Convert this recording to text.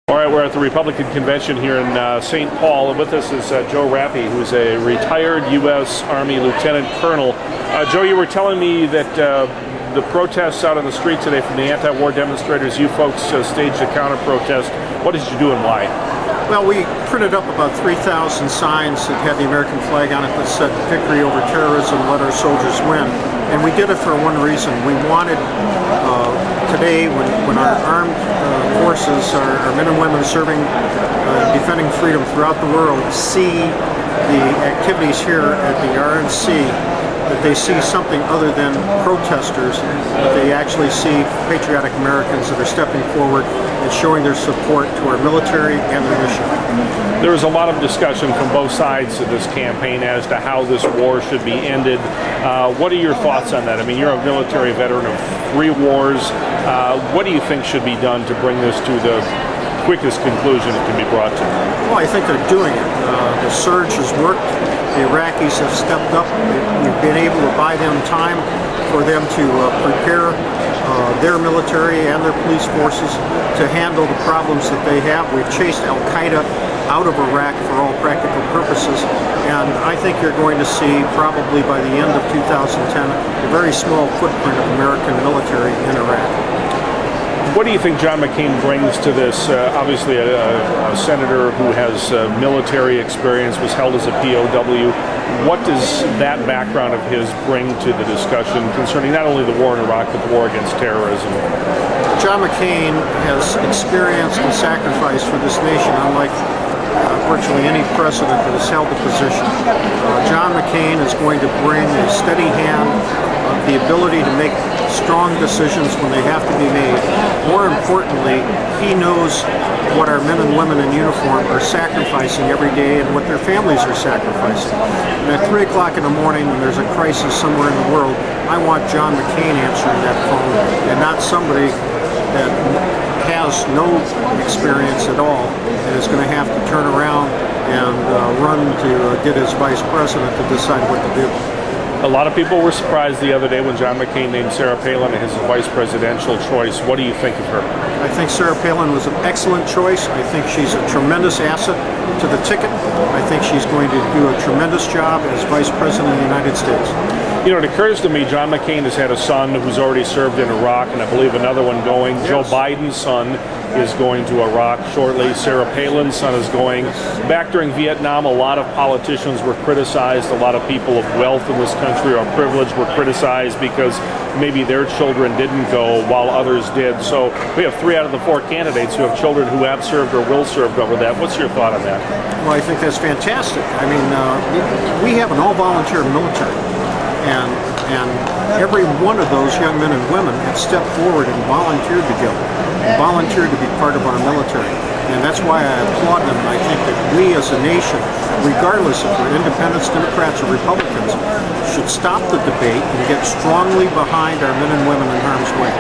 All right, we're at the Republican Convention here in St. Paul, and with us is Joe Repya, who's a retired U.S. Army Lieutenant Colonel. Joe, you were telling me that the protests out on the street today from the anti-war demonstrators, you folks staged a counter-protest. What did you do and why? Well, we printed up about 3,000 signs that had the American flag on it that said "Victory over terrorism, let our soldiers win." And we did it for one reason. We wanted today, when our armed forces, our men and women serving, defending freedom throughout the world, see the activities here at the RNC, that they see something other than protesters, that they actually see patriotic Americans that are stepping forward and showing their support to our military and their mission. There was a lot of discussion from both sides of this campaign as to how this war should be ended. What are your thoughts on that? I mean, you're a military veteran of 3 wars. What do you think should be done to bring this to the quickest conclusion it can be brought to? Well, I think they're doing it. The surge has worked. The Iraqis have stepped up. We've been able to buy them time for them to prepare their military and their police forces to handle the problems that they have. We've chased Al-Qaeda out of Iraq for all practical purposes, and I think you're going to see probably by the end of 2010 a very small footprint of American military in Iraq. What do you think John McCain brings to this? Obviously a senator who has military experience, was held as a POW. What does that background of his bring to the discussion concerning not only the war in Iraq, but the war against terrorism? John McCain has experience and sacrifice for this nation, unlike virtually any president that has held the position. John McCain is going to bring a steady hand, the ability to make strong decisions when they have to be made. More importantly, he knows what our men and women in uniform are sacrificing every day and what their families are sacrificing. And at 3 o'clock in the morning when there's a crisis somewhere in the world, I want John McCain answering that phone and not somebody that has no experience at all and is going to have to turn around and run to get his vice president to decide what to do. A lot of people were surprised the other day when John McCain named Sarah Palin as his vice presidential choice. What do you think of her? I think Sarah Palin was an excellent choice. I think she's a tremendous asset to the ticket. I think she's going to do a tremendous job as vice president of the United States. You know, it occurs to me John McCain has had a son who's already served in Iraq, and I believe another one going. Yes. Joe Biden's son is going to Iraq shortly. Sarah Palin's son is going. Back during Vietnam, a lot of politicians were criticized. A lot of people of wealth in this country or privilege were criticized because maybe their children didn't go while others did. So we have 3 out of the 4 candidates who have children who have served or will serve over that. What's your thought on that? Well, I think that's fantastic. I mean, we have an all-volunteer military. And every one of those young men and women have stepped forward and volunteered to go, volunteered to be part of our military. And that's why I applaud them. And I think that we as a nation, regardless if we're independents, Democrats, or Republicans, should stop the debate and get strongly behind our men and women in harm's way.